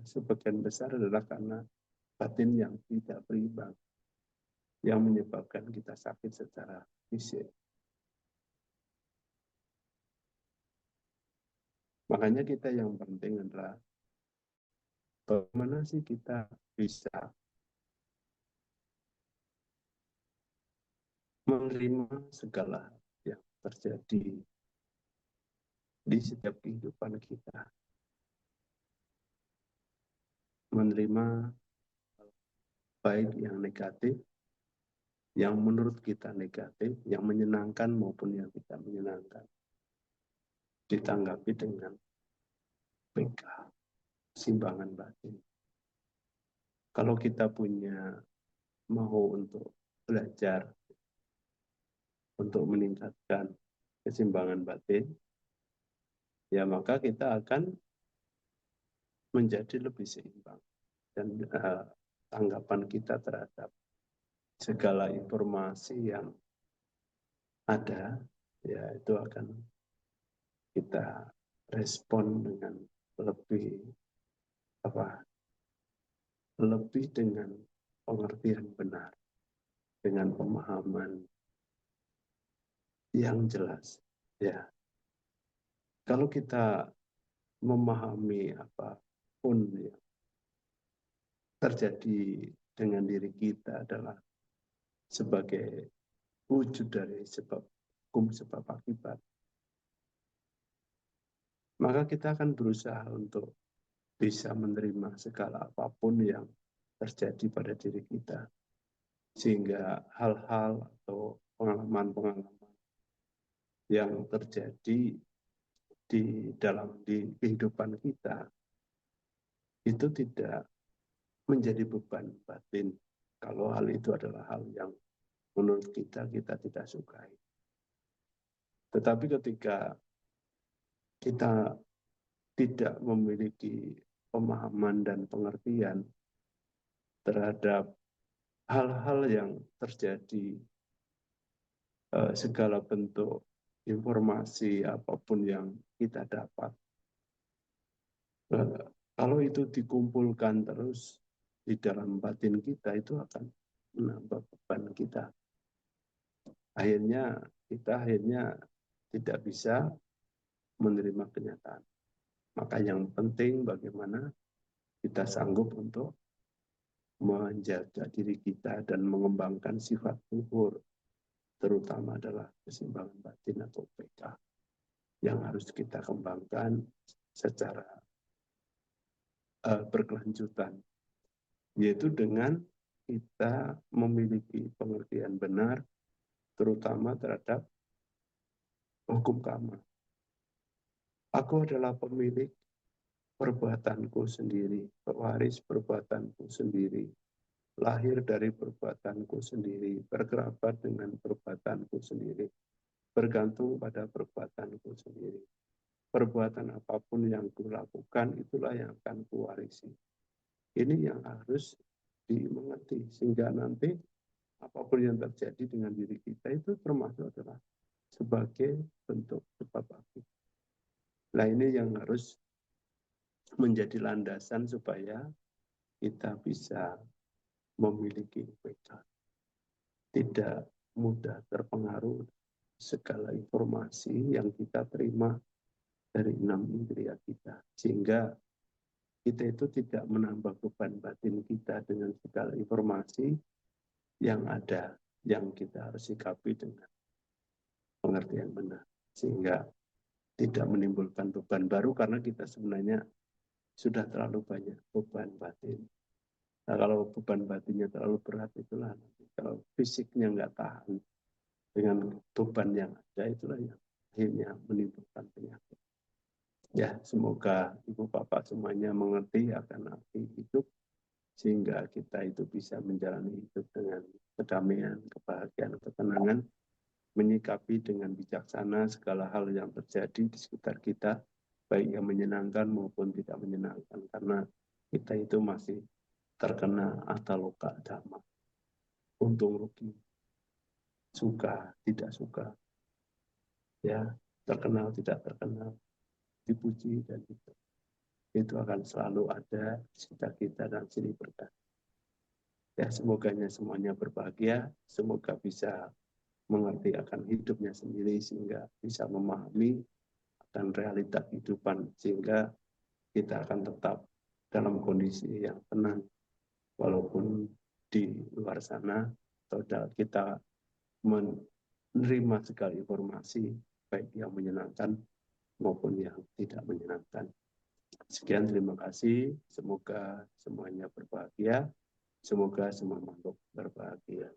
sebagian besar adalah karena batin yang tidak berimbang, yang menyebabkan kita sakit secara fisik. Makanya kita yang penting adalah bagaimana sih kita bisa menerima segala yang terjadi di setiap kehidupan kita. Menerima baik yang negatif, yang menurut kita negatif, yang menyenangkan maupun yang tidak menyenangkan. Ditanggapi dengan PK, simbangan batin. Kalau kita punya mau untuk belajar, untuk meningkatkan keseimbangan batin, ya maka kita akan menjadi lebih seimbang. Dan tanggapan kita terhadap segala informasi yang ada, ya itu akan kita respon dengan lebih lebih dengan pengertian benar, dengan pemahaman yang jelas. Ya, kalau kita memahami apapun yang terjadi dengan diri kita adalah sebagai wujud dari sebab hukum sebab akibat, maka kita akan berusaha untuk bisa menerima segala apapun yang terjadi pada diri kita, sehingga hal-hal atau pengalaman-pengalaman yang terjadi di kehidupan kita itu tidak menjadi beban batin kalau hal itu adalah hal yang menurut kita tidak sukai. Tetapi ketika kita tidak memiliki pemahaman dan pengertian terhadap hal-hal yang terjadi, segala bentuk informasi apapun yang kita dapat, kalau itu dikumpulkan terus di dalam batin kita, itu akan menambah beban kita. Akhirnya tidak bisa menerima kenyataan. Maka yang penting bagaimana kita sanggup untuk menjaga diri kita dan mengembangkan sifat luhur, terutama adalah keseimbangan batin atau PK, yang harus kita kembangkan secara berkelanjutan, yaitu dengan kita memiliki pengertian benar, terutama terhadap hukum karma. Aku adalah pemilik perbuatanku sendiri, pewaris perbuatanku sendiri, lahir dari perbuatanku sendiri, berkerabat dengan perbuatanku sendiri, bergantung pada perbuatanku sendiri. Perbuatan apapun yang kulakukan, itulah yang akan kuwarisi. Ini yang harus dimengerti, sehingga nanti apapun yang terjadi dengan diri kita itu termasuk adalah sebagai bentuk sebab akibat. Nah, ini yang harus menjadi landasan supaya kita bisa memiliki UPK. Tidak mudah terpengaruh segala informasi yang kita terima dari 6 indera kita. Sehingga kita itu tidak menambah beban batin kita dengan segala informasi yang ada, yang kita harus sikapi dengan pengertian benar. Sehingga tidak menimbulkan beban baru karena kita sebenarnya sudah terlalu banyak beban batin. Nah, kalau beban batinnya terlalu berat, itulah nanti. Kalau fisiknya nggak tahan dengan beban yang ada, itulah yang akhirnya menimbulkan penyakit. Ya, semoga Ibu Bapak semuanya mengerti akan arti hidup, sehingga kita itu bisa menjalani hidup dengan kedamaian, kebahagiaan, ketenangan, menyikapi dengan bijaksana segala hal yang terjadi di sekitar kita, baik yang menyenangkan maupun tidak menyenangkan, karena kita itu masih terkena ataloka dhamma, untung rugi, suka tidak suka, ya, terkenal tidak terkenal, dipuji dan itu akan selalu ada di sekitar kita dan silih berkata. Ya, semoganya semuanya berbahagia, semoga bisa mengerti akan hidupnya sendiri sehingga bisa memahami akan realitas kehidupan, sehingga kita akan tetap dalam kondisi yang tenang walaupun di luar sana atau kita menerima segala informasi baik yang menyenangkan maupun yang tidak menyenangkan. Sekian, terima kasih. Semoga semuanya berbahagia. Semoga semua makhluk berbahagia.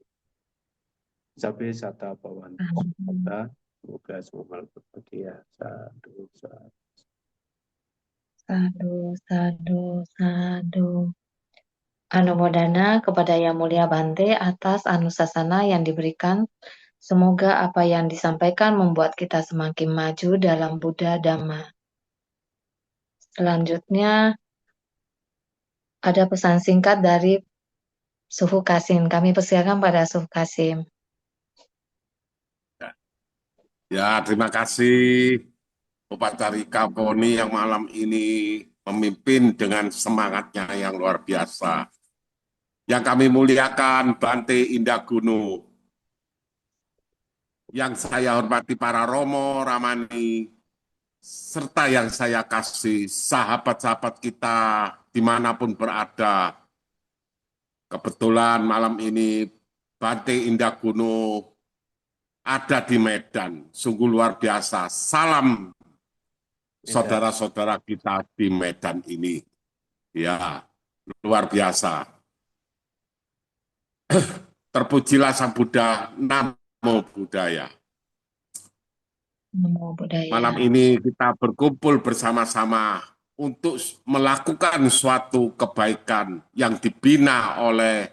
Sampai sata pawan kata. Semoga semua makhluk berbahagia. Sadu, sadu. Sadu, sadu, sadu. Anumodana kepada Yang Mulia Bante atas anusasana yang diberikan. Semoga apa yang disampaikan membuat kita semakin maju dalam Buddha Dhamma. Selanjutnya ada pesan singkat dari Suhu Kasim. Kami persilakan pada Suhu Kasim. Ya, terima kasih Upacarika Poni yang malam ini memimpin dengan semangatnya yang luar biasa. Yang kami muliakan Bante Indaguno, yang saya hormati para Romo, Ramani, serta yang saya kasih sahabat-sahabat kita dimanapun berada. Kebetulan malam ini Bante Indaguno ada di Medan, sungguh luar biasa. Salam saudara-saudara kita di Medan ini. Ya, luar biasa. Terpujilah Sang Buddha, Namo Buddhaya. Namo Buddhaya. Malam ini kita berkumpul bersama-sama untuk melakukan suatu kebaikan yang dibina oleh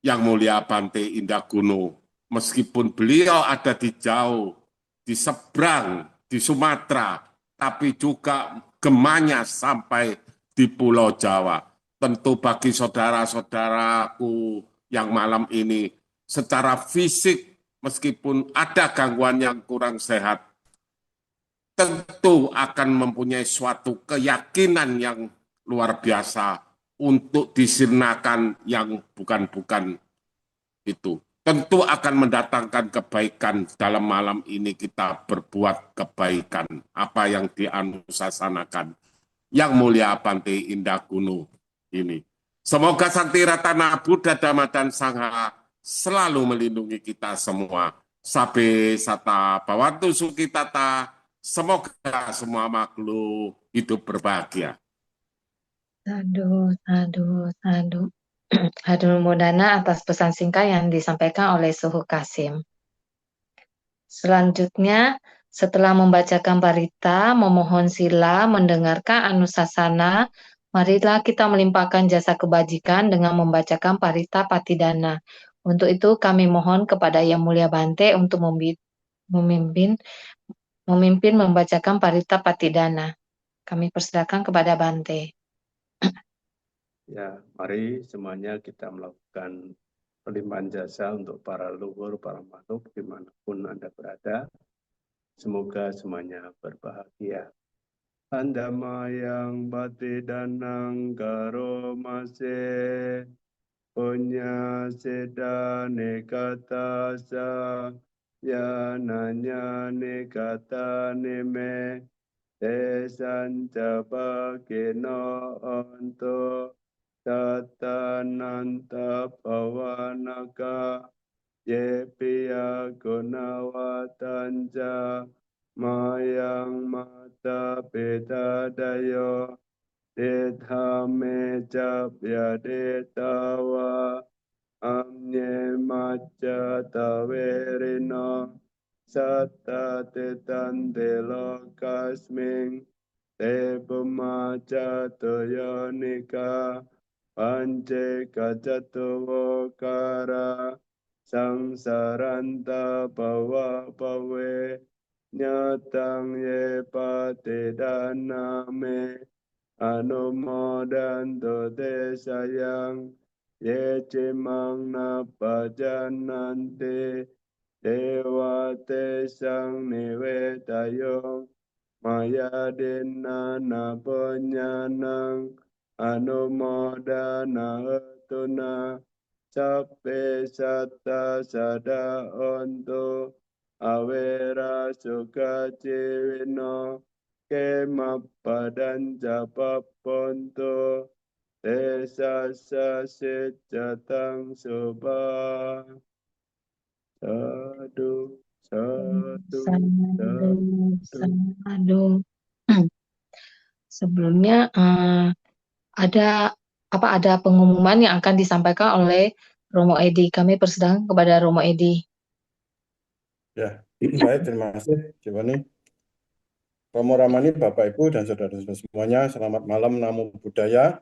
Yang Mulia Bante Indaguno. Meskipun beliau ada di jauh, di seberang, di Sumatera, tapi juga gemanya sampai di Pulau Jawa. Tentu bagi saudara-saudaraku yang malam ini secara fisik, meskipun ada gangguan yang kurang sehat, tentu akan mempunyai suatu keyakinan yang luar biasa untuk disirnakan yang bukan-bukan itu. tentu akan mendatangkan kebaikan. Dalam malam ini kita berbuat kebaikan, apa yang dianusasanakan Yang Mulia Bante Indah Kuno ini. Semoga Sakti Ratana Buddha Dhamma dan Sangha selalu melindungi kita semua. Sabe Sata Bhavantu Sukitata, semoga semua makhluk hidup berbahagia. Sadu, sadu, sadu. Hatur Modana atas pesan singkat yang disampaikan oleh Suhu Kasim. Selanjutnya, setelah membacakan parita, memohon sila, mendengarkan anusasana, marilah kita melimpahkan jasa kebajikan dengan membacakan parita patidana. Untuk itu kami mohon kepada Yang Mulia Bante untuk memimpin membacakan parita patidana. Kami persilakan kepada Bante. Ya, mari semuanya kita melakukan pelimpahan jasa untuk para leluhur, para makhluk dimanapun Anda berada. Semoga semuanya berbahagia. Andamayang bati danang karo mase punya seda nekata sa ya nanya nekata neme desan jaba keno onto tatananta pawanaka yepiya gunawatanja mayang mata beda dayo Dedha meja vyadetawa amye maja taverino satta tetante lokasming te pumaja toyonika pance kajatuvokara sangsaranta bhava bhave nyatang ye pate daname Anumodanto te sayang ye cimang napajanante dewa te sang niwetayong maya dina naponyanang anumodana etuna sape sata sada onto awera suka ciwino kemapadan japaponto desa sasit jatang soba sadu sadu Sadu, sadu. sadu. Sebelumnya ada pengumuman yang akan disampaikan oleh Romo Edi. Kami persilakan kepada Romo Edi. Ya, baik, terima kasih, Jewani. Romo Ramani, Bapak Ibu dan saudara-saudara semuanya, selamat malam, Namo Buddhaya.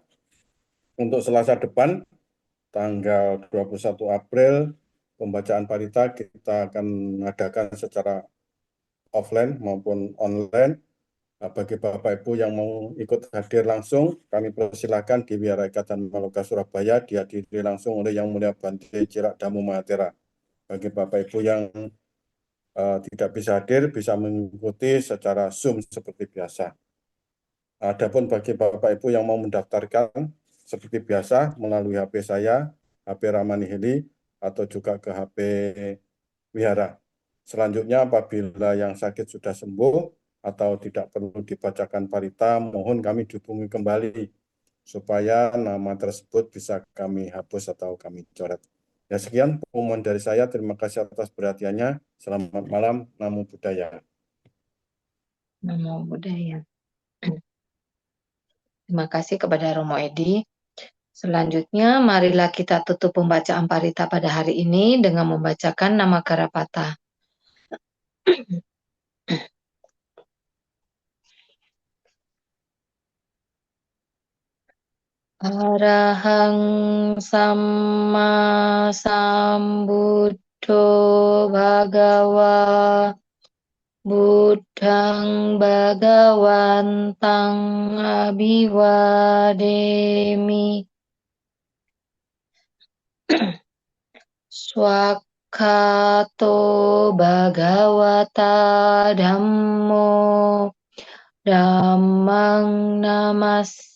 Untuk Selasa depan, tanggal 21 April, pembacaan parita kita akan mengadakan secara offline maupun online. Nah, bagi Bapak Ibu yang mau ikut hadir langsung, kami persilakan di Wihara Ikatan Maloka Surabaya, dihadiri langsung oleh Yang Mulia Bante Cirak Damu Mahatera. Bagi Bapak Ibu yang tidak bisa hadir, bisa mengikuti secara Zoom seperti biasa. Adapun bagi Bapak Ibu yang mau mendaftarkan seperti biasa melalui HP saya, HP Ramani Heli, atau juga ke HP Wihara. Selanjutnya apabila yang sakit sudah sembuh atau tidak perlu dibacakan parita, mohon kami dihubungi kembali supaya nama tersebut bisa kami hapus atau kami coret. Ya, sekian pengumuman dari saya. Terima kasih atas perhatiannya. Selamat malam. Namo Buddhaya. Namo Buddhaya. Terima kasih kepada Romo Edi. Selanjutnya, marilah kita tutup pembacaan parita pada hari ini dengan membacakan nama Karapata. Arahang Samma Sambuddho Bhagawa Buddhang Bhagawantang Abhiwademi Swakato Bhagawata Dhammo Dhammang Namassami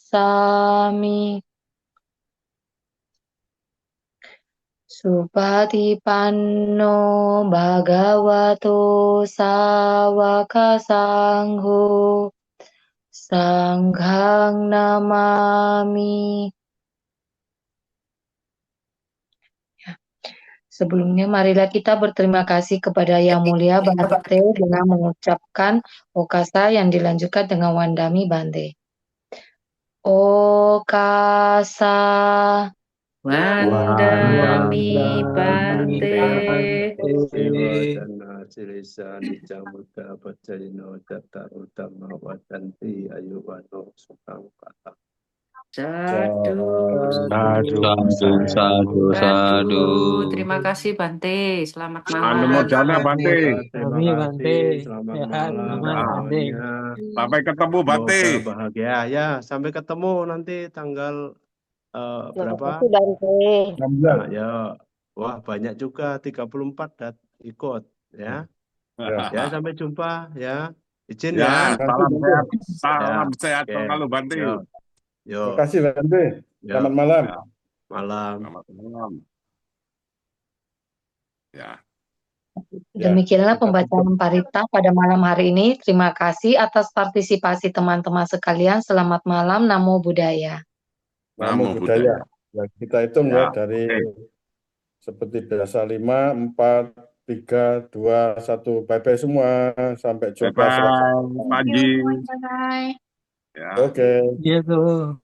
Supatipanno bhagavato sawaka sangho sanghang namami. Sebelumnya, marilah kita berterima kasih kepada Yang Mulia Bante dengan mengucapkan Okasa yang dilanjutkan dengan Wandami Bante. Okasa. Wandami Bante. Siwadana Silisa Nijamuta Pacayino Jataru Dhamma Wadanti Ayuwano Sukang Kata. Sadu. Sadu. Terima kasih Bante. Selamat Anumodana malam. Bante. Terima Kami kasih. Bante. Selamat Sehat, malam aman, Bante. semuanya. Sampai ketemu Bante. Semoga bahagia ya. Sampai ketemu nanti tanggal berapa? Bante. 16. Nah, ya. Wah, banyak juga 34 ikut ya. Ya. Ya, sampai jumpa ya. Izin Ya, ya. salam sehat. Ya. Salam sehat Oke. selalu Bante. Yo. Terima kasih Bante. Yo. Selamat malam. Ya, Malam. selamat malam. Ya. Demikianlah pembacaan Parita pada malam hari ini. Terima kasih atas partisipasi teman-teman sekalian. Selamat malam, Namo Buddhaya. Namo Buddhaya. Ya, kita hitung ya, dari seperti biasa 5, 4, 3, 2, 1. Bye-bye semua. Sampai jumpa. Bye-bye, Panji. Bye-bye. Ya. Oke. Iya tuh.